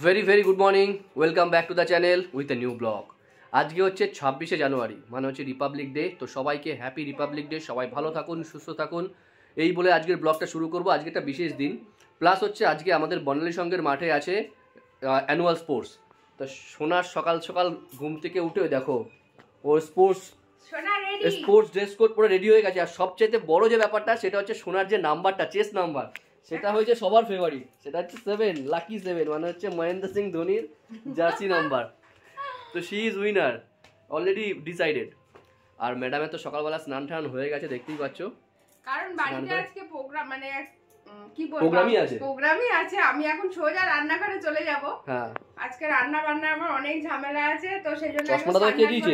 very good morning. Welcome back to the channel with a new blog. আজকে হচ্ছে 26শে জানুয়ারি, মানে হচ্ছে রিপাবলিক ডে। তো সবাইকে হ্যাপি রিপাবলিক ডে। সবাই ভালো থাকুন, সুস্থ থাকুন, এই বলে আজকের ব্লগটা শুরু করব। আজকে একটা বিশেষ দিন, প্লাস হচ্ছে আজকে আমাদের বর্ণালী সংঘের মাঠে আছে অ্যানুয়াল স্পোর্টস। তো সোনার সকাল সকাল ঘুম থেকে উঠে দেখো ও স্পোর্টস ড্রেস কোড পরে রেডি হয়ে গেছে। আর সবচেয়ে বড় যে ব্যাপারটা সেটা হচ্ছে সোনার যে নাম্বারটা, চেস্ট নাম্বার, সেটা হয়েছে সবার ফেভারিট। সেটা হচ্ছে 7, লাকি 7, মানে হচ্ছে মহেন্দ্র সিং ধোনির জার্সি নাম্বার। তো she is winner, already decided. আর ম্যাডামের তো সকালবেলা স্নান টান হয়ে গেছে, দেখতেই পাচ্ছ। কারণ বাড়িতে আজকে প্রোগ্রাম, মানে কি বলবো, প্রোগ্রামই আছে। আমি এখন সোজা রান্নাঘরে চলে যাব। হ্যাঁ, আজকে রান্না বান্না আমার অনেক ঝামেলা আছে, তো সেজন্য চশমাটা তো কে দিয়েছে?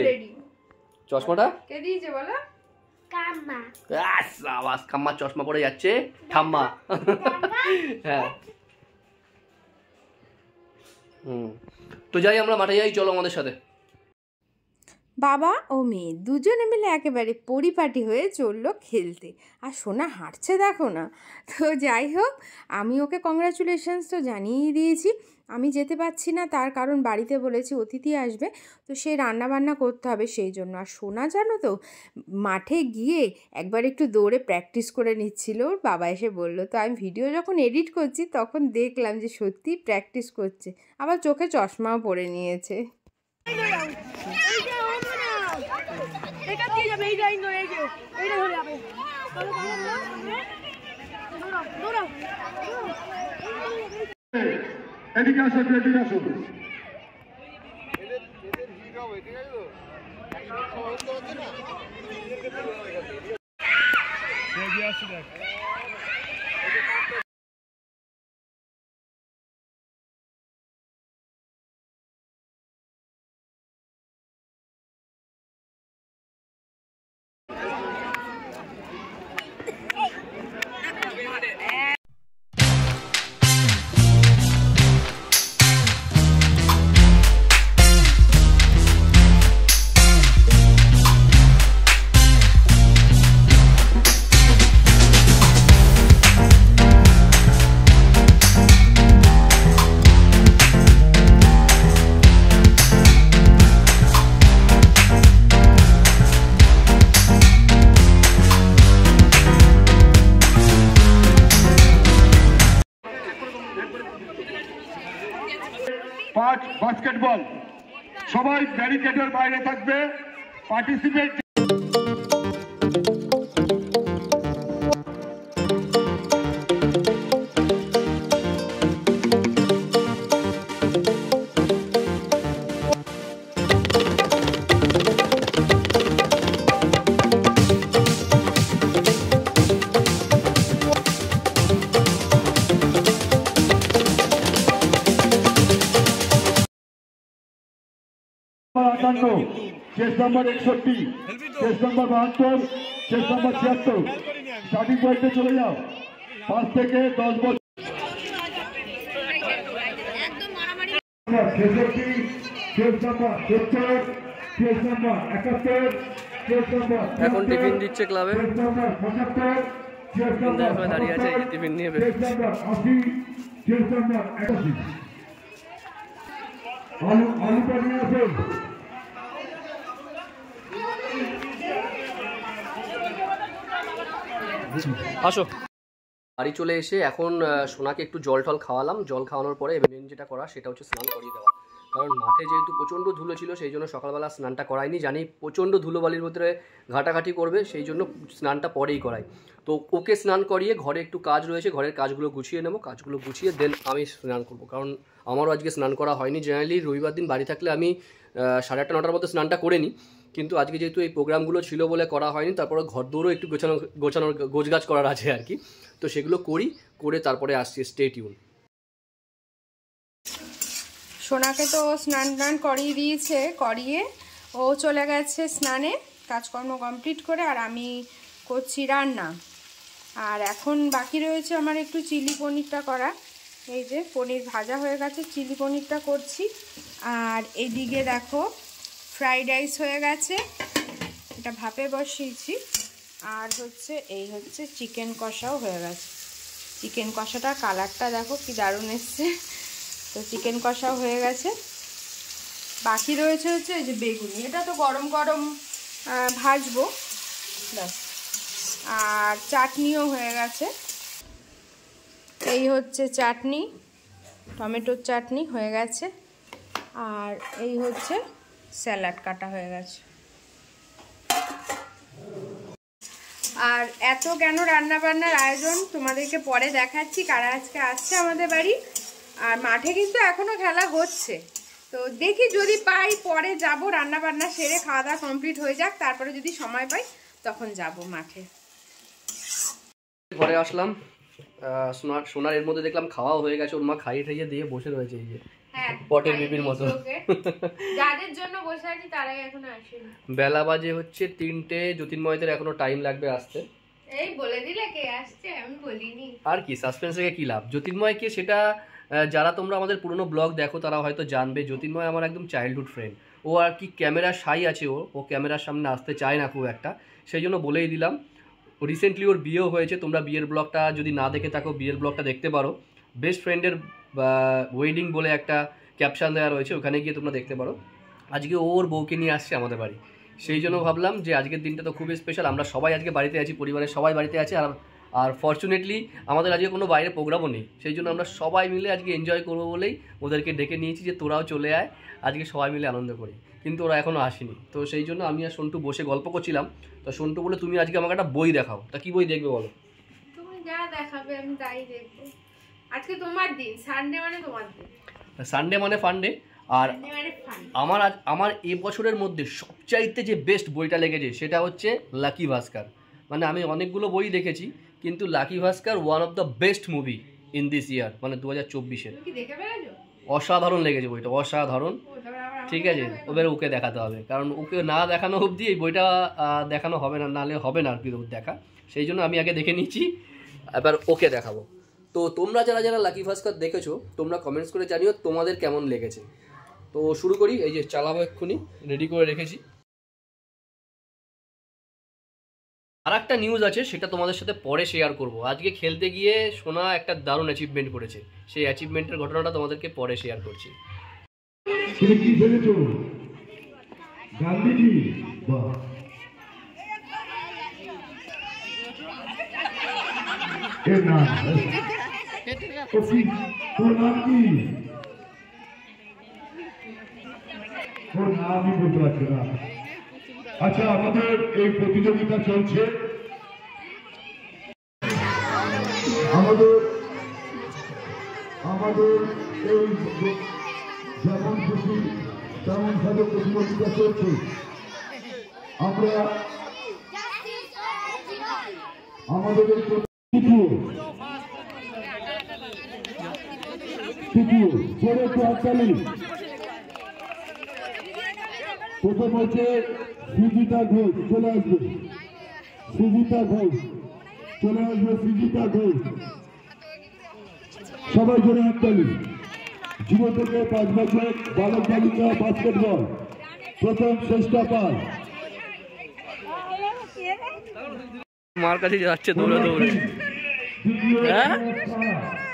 চশমাটা কে দিয়েছে বলো? কাম্মা। আওয়াজ, কাম্মা চশমা পরে যাচ্ছে ঠাম্মা। হ্যাঁ, তো যাই, আমরা মাঠে যাই, চলো আমাদের সাথে। বাবা ও মেয়ে দুজনে মিলে একেবারে পরিপাটি হয়ে চললো খেলতে। আর সোনা হাঁটছে দেখো না। তো যাই হোক, আমি ওকে কংগ্রাচুলেশনস তো জানিয়েই দিয়েছি। আমি যেতে পারছি না, তার কারণ বাড়িতে বলেছি অতিথি আসবে, তো সেই রান্নাবান্না করতে হবে সেই জন্য। আর সোনা জানো তো, মাঠে গিয়ে একবার একটু দৌড়ে প্র্যাকটিস করে নিচ্ছিল। ওর বাবা এসে বললো, তো আমি ভিডিও যখন এডিট করছি তখন দেখলাম যে সত্যি প্র্যাকটিস করছে, আবার চোখে চশমাও পরে নিয়েছে। এদিকে আসো, এদিকে আসো। বাস্কেটবল, সবাই ব্যারিকেডের বাইরে থাকবে। পার্টিসিপেট চেস নম্বর 61, চেস নম্বর 72, চেস নম্বর 76, স্টার্টিং পয়েন্টে চলে যাও। 5 থেকে 10 বছর। 66, চেস নম্বর 70, চেস নম্বর 71, চেস নম্বর, এখন টিফিন দিচ্ছে ক্লাবে। চেস নম্বর 75, চেস নম্বর দাঁড়িয়ে আছে, টিফিন নিয়ে চেস নম্বর 80, চেস নম্বর 81। আলুটা নিয়ে আসুন। আসো। বাড়ি চলে এসে এখন সোনাকে একটু জল টল খাওয়ালাম। জল খাওয়ানোর পরে মেন যেটা করা সেটা হচ্ছে স্নান করিয়ে দেওয়া। কারণ মাঠে যেহেতু প্রচণ্ড ধুলো ছিল, সেই জন্য সকালবেলা স্নানটা করাইনি। জানি প্রচণ্ড ধুলোবালির ভিতরে ঘাটাঘাটি করবে, সেই জন্য স্নানটা পরেই করাই। তো ওকে স্নান করিয়ে ঘরে একটু কাজ রয়েছে, ঘরের কাজগুলো গুছিয়ে নেবো। কাজগুলো গুছিয়ে দেন আমি স্নান করবো, কারণ আমারও আজকে স্নান করা হয়নি। জেনারেলি রবিবার দিন বাড়ি থাকলে আমি 8:30 9টার মধ্যে স্নানটা করে নিই, কিন্তু আজকে যেহেতু এই প্রোগ্রামগুলো ছিল বলে করা হয়নি। তারপরে ঘর দৌড়ও একটু গোছানোর গোছগাছ করার আছে আর কি। তো সেগুলো করে তারপরে আসছি। Stay tune. সোনাকে তো স্নান টান করিয়ে দিয়েছে, করিয়ে ও চলে গেছে স্নানে, কাজকর্ম কমপ্লিট করে। আর আমি করছি রান্না। আর এখন বাকি রয়েছে আমার একটু চিলি পনিরটা করা। এই যে পনির ভাজা হয়ে গেছে, চিলি পনিরটা করছি। আর এদিকে দেখো ফ্রাইড রাইস হয়ে গেছে, এটা ভাপে বসিয়েছি। আর হচ্ছে এই হচ্ছে চিকেন কষাও হয়ে গেছে। চিকেন কষাটার কালারটা দেখো কি দারুণ এসছে। তো চিকেন কষাও হয়ে গেছে, বাকি রয়েছে হচ্ছে এই যে বেগুনি, এটা তো গরম গরম ভাজবো ব্যাস। আর চাটনিও হয়ে গেছে, এই হচ্ছে চাটনি, টমেটোর চাটনি হয়ে গেছে। আর এই হচ্ছে স্যালাড কাটা হয়ে গেছে। আর এত কেন রান্নাবান্নার আয়োজন তোমাদেরকে পরে দেখাচ্ছি, কারা আজকে আসছে আমাদের বাড়ি। আর মাঠে কিন্তু এখনও খেলা হচ্ছে, তো দেখি যদি পাই পরে যাব, রান্নাবান্না সেরে খাওয়া দাওয়া কমপ্লিট হয়ে যাক, তারপরে যদি সময় পাই তখন যাব মাঠে। ঘরে আসলাম, সোনার এর মধ্যে দেখলাম খাওয়াও হয়ে গেছে, ওর মা খাইয়ে ঠাইয়ে দিয়ে বসে রয়েছে এই যে পটের বিপির মতো। যাদের জন্য বসে আছি তারা এখনো আসেনি। বেলা বাজে হচ্ছে 3টে, জ্যোতির্ময়দের এখনো টাইম লাগবে আসতে। এই বলে দিলে কে আসছে, আমি বলিনি। আর কি সাসপেন্স রেখে কি লাভ? জ্যোতির্ময়কে সেটা যারা তোমরা আমাদের পুরনো ব্লগ দেখো তারা হয়তো জানবে, জ্যোতির্ময় আমার একদম চাইল্ডহুড ফ্রেন্ড। ও আর কি ক্যামেরা শাই আছে, ও ক্যামেরার সামনে আসতে চায় না খুব একটা, সেই জন্য বলেই দিলাম। রিসেন্টলি ওর বিয়েও হয়েছে, তোমরা বিয়ের ব্লগটা যদি না দেখে থাকো বিয়ের ব্লগটা দেখতে পারো। বেস্ট ফ্রেন্ডের ওয়েডিং বলে একটা ক্যাপশন দেওয়া রয়েছে, ওখানে গিয়ে তোমরা দেখতে পারো। আজকে ওর বউকে নিয়ে আসছে আমাদের বাড়ি, সেই জন্য ভাবলাম যে আজকের দিনটা তো খুবই স্পেশাল। আমরা সবাই আজকে বাড়িতে আছি, পরিবারের সবাই বাড়িতে আছে। আর ফর্চুনেটলি আমাদের আজকে কোনো বাইরে প্রোগ্রামও নেই, সেই জন্য আমরা সবাই মিলে আজকে এনজয় করবো বলেই ওদেরকে ডেকে নিয়েছি যে তোরাও চলে আয়, আজকে সবাই মিলে আনন্দ করি। কিন্তু ওরা এখনও আসেনি, তো সেই জন্য আমি আর সন্টু বসে গল্প করছিলাম। তো সন্টু বলে তুমি আজকে আমাকে একটা বই দেখাও। তা কি বই দেখবে বলো? তুমি যা দেখাবে আমি তাই দেখবো। আজকে তোমার দিন, সানডে মানে তোমার দিন। সানডে মানে ফান্ডে। আর আমার এবছরের মধ্যে সবচাইতে যে বেস্ট বইটা লেগেছে সেটা হচ্ছে লাকি ভাস্কর। মানে আমি অনেকগুলো বই দেখেছি, কিন্তু lucky Bhaskar one of the best movie in this ইয়ার, মানে 2024-এর। অসাধারণ লেগেছে বইটা, অসাধারণ। ঠিক আছে, ওদের ওকে দেখাতে হবে, কারণ ওকে না দেখানো অবধি এই বইটা দেখানো হবে না, নাহলে হবে না আর কি দেখা। সেই জন্য আমি আগে দেখে নিচ্ছি, এবার ওকে দেখাবো। তো তোমরা যারা যারা লাকি ভাস্কর দেখেছো তোমরা কমেন্টস করে জানিও তোমাদের কেমন লেগেছে। তো শুরু করি, এই যে চালাবো, এক্ষুনি রেডি করে রেখেছি। আর একটা নিউজ আছে, সেটা তোমাদের সাথে পরে শেয়ার করব। আজকে খেলতে গিয়ে সোনা একটা দারুণ অ্যাচিভমেন্ট করেছে, সেই অ্যাচিভমেন্টের ঘটনাটা তোমাদেরকে পরে শেয়ার করছি। কি ফেলেছো? গান্ধীজি। বাহ, এর নাম তোর নাম কি? তোর নামই বলতে পারছি না। আচ্ছা, আমাদের এই প্রতিযোগিতা চলছে, আমাদের এই যেমন খুশি তেমন ভাবে প্রতিযোগিতা চলছে। আমরা আমাদের এই প্রথম হচ্ছে সুজিতা ঘোষ, চলে আসবে সুজিতা ঘোষ, চলে আসবে সুজিতা ঘোষ। সবাই জন্য হাততালি। 0 থেকে 5 বছর বালক বালিকা বাস্কেটবল প্রথম চেষ্টা পায়। মার কাছে যাচ্ছে দৌড়ে দৌড়ে, হ্যাঁ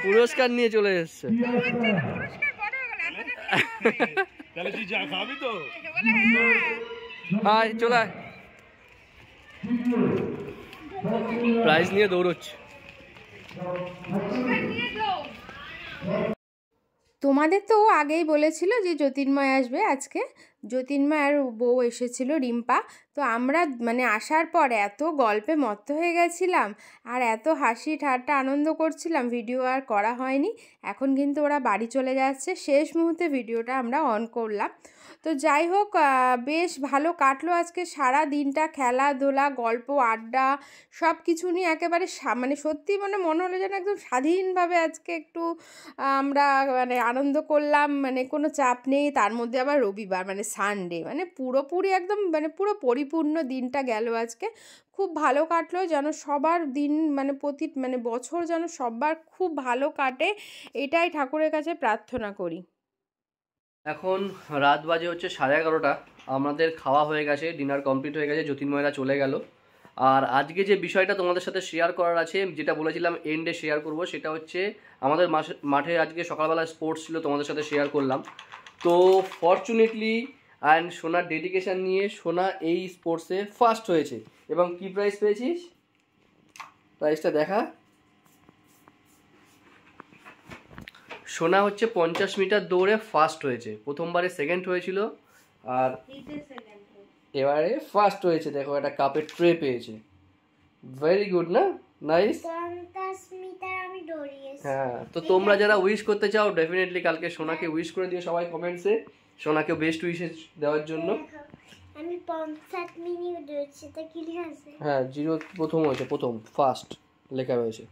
পুরস্কার নিয়ে চলে এসছে। হাই, চলে প্রাইজ নিয়ে দৌড়চ্ছে। তোমাদের তো আগেই বলেছিল যে জ্যোতির্ময় আসবে আজকে, জ্যোতির্ময় আর বউ এসেছিল রিম্পা। তো আমরা মানে আসার পর এত গল্পে মত্ত হয়ে গেছিলাম আর এত হাসি ঠাট্টা আনন্দ করছিলাম, ভিডিও আর করা হয়নি। এখন কিন্তু ওরা বাড়ি চলে যাচ্ছে, শেষ মুহূর্তে ভিডিওটা আমরা অন করলাম। তো যাই হোক, বেশ ভালো কাটলো আজকে সারা দিনটা, খেলাধুলা, গল্প, আড্ডা সব কিছু নিয়ে একেবারে মানে সত্যি মানে মনে হলো যেন একদম স্বাধীনভাবে আজকে একটু আমরা মানে আনন্দ করলাম, মানে কোনো চাপ নেই। তার মধ্যে আবার রবিবার মানে সানডে, মানে পুরোপুরি একদম মানে পুরো পরিপূর্ণ দিনটা গেল আজকে। খুব ভালো কাটলো, যেন সবার দিন মানে মানে বছর যেন সবার খুব ভালো কাটে, এটাই ঠাকুরের কাছে প্রার্থনা করি। এখন রাত বাজে হচ্ছে 11:30, আমাদের খাওয়া হয়ে গেছে, ডিনার কমপ্লিট হয়ে গেছে, জ্যোতির্ময়রা চলে গেল। আর আজকে যে বিষয়টা তোমাদের সাথে শেয়ার করার আছে, যেটা বলেছিলাম এন্ডে শেয়ার করব, সেটা হচ্ছে আমাদের মাঠে আজকে সকালবেলা স্পোর্টস ছিল, তোমাদের সাথে শেয়ার করলাম। তো ফরচুনেটলি অ্যান্ড সোনার ডেডিকেশান নিয়ে সোনা এই স্পোর্টসে ফার্স্ট হয়েছে। এবং কি প্রাইজ পেয়েছিস? প্রাইজটা দেখা। সোনা হচ্ছে 50 মিটার দৌড়ে ফার্স্ট হয়েছে, প্রথমবারে সেকেন্ড হয়েছিল আর এবারে ফার্স্ট হয়েছে। দেখো একটা কাপের ট্রে পেয়েছে, ভেরি গুড না? নাইস। হ্যাঁ, তো তোমরা যারা উইশ করতে চাও ডেফিনেটলি কালকে সোনাকে উইশ করে দিও সবাই কমেন্টসে, সোনাকে বেস্ট উইশেস দেওয়ার জন্য। আমি 50 মিনিট দৌড়েছি, তা কি আছে? হ্যাঁ, 0 প্রথম হয়েছে, প্রথম ফার্স্ট লেখা রয়েছে।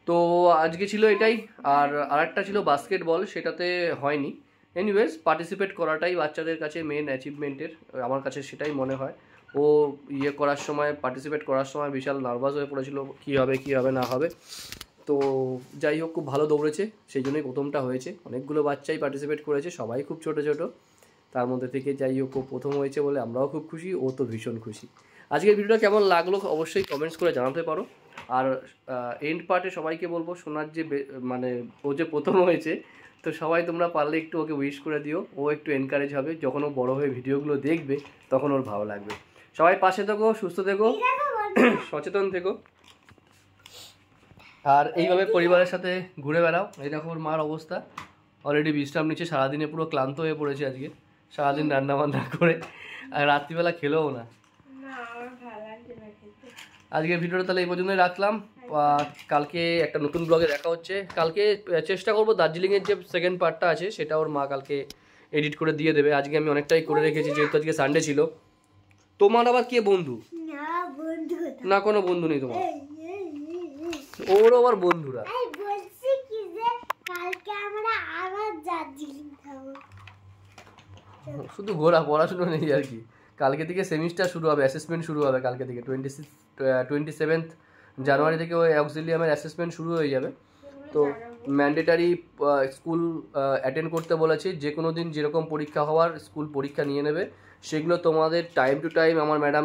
তো আজকে ছিল এটাই। আর আরেকটা ছিল বাস্কেটবল, সেটাতে হয়নি। এনিওয়েজ, পার্টিসিপেট করাটাই বাচ্চাদের কাছে মেন অ্যাচিভমেন্টের, আমার কাছে সেটাই মনে হয়। ও করার সময়, পার্টিসিপেট করার সময় বিশাল নার্ভাস হয়ে পড়েছিল, কী হবে না হবে। তো যাই হোক, খুব ভালো দৌড়েছে, সেই জন্যই প্রথমটা হয়েছে। অনেকগুলো বাচ্চাই পার্টিসিপেট করেছে, সবাই খুব ছোটো ছোটো, তার মধ্যে থেকে যাই হোক ও প্রথম হয়েছে বলে আমরাও খুব খুশি, ও তো ভীষণ খুশি। আজকের ভিডিওটা কেমন লাগলো অবশ্যই কমেন্টস করে জানাতে পারো। আর এন্ড পার্টে সবাইকে বলবো, সোনার যে মানে ও যে প্রথম হয়েছে, তো সবাই তোমরা পারলে একটু ওকে উইশ করে দিও, ও একটু এনকারেজ হবে। যখন ও বড়ো হয়ে ভিডিওগুলো দেখবে তখন ওর ভালো লাগবে। সবাই পাশে থেকো, সুস্থ থেকো, সচেতন থেকো, আর এইভাবে পরিবারের সাথে ঘুরে বেড়াও। এই দেখো ওর মার অবস্থা, অলরেডি বিশ্রাম নিচ্ছে, সারাদিনে পুরো ক্লান্ত হয়ে পড়েছে আজকে, সারাদিন রান্না বান্না করে, আর রাত্রিবেলা খেলেও না। আজকের ভিডিওটা তাহলে এই পর্যন্তই রাখলাম। কালকে একটা নতুন ব্লগে দেখা হচ্ছে। কালকে চেষ্টা করবো দার্জিলিংয়ের যে সেকেন্ড পার্টটা আছে সেটা ওর মা কালকে এডিট করে দিয়ে দেবে। আজকে আমি অনেকটাই করে রেখেছি, যেহেতু আজকে সানডে ছিল। তোমার আবার কে বন্ধু? না, কোনো বন্ধু নেই তোমার, ওর আবার বন্ধুরা। শুধু ঘোরা, পড়াশুনো নেই আর কি। কালকে থেকে সেমিস্টার শুরু হবে, অ্যাসেসমেন্ট শুরু হবে কালকে থেকে। 27 জানুয়ারি থেকে ওই অক্সিলিয়ামের অ্যাসেসমেন্ট শুরু হয়ে যাবে। তো ম্যান্ডেটারি স্কুল অ্যাটেন্ড করতে বলেছে, যে কোনো দিন যেরকম পরীক্ষা হওয়ার স্কুল পরীক্ষা নিয়ে নেবে। সেগুলো তোমাদের টাইম টু টাইম আমার ম্যাডাম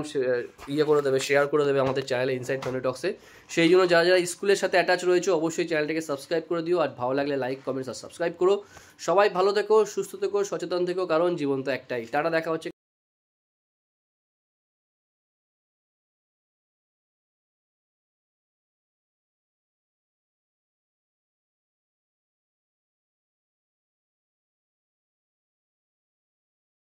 করে দেবে, শেয়ার করে দেবে আমাদের চ্যানেলে ইনসাইড টনিটক্সে। সেই জন্য যারা যারা স্কুলের সাথে অ্যাটাচ রয়েছে অবশ্যই চ্যানেলটাকে সাবস্ক্রাইব করে দিও। আর ভালো লাগলে লাইক, কমেন্টস আর সাবস্ক্রাইব করো। সবাই ভালো থেকো, সুস্থ থেকো, সচেতন থেকো, কারণ জীবন তো একটাই। টাটা, দেখা হচ্ছে।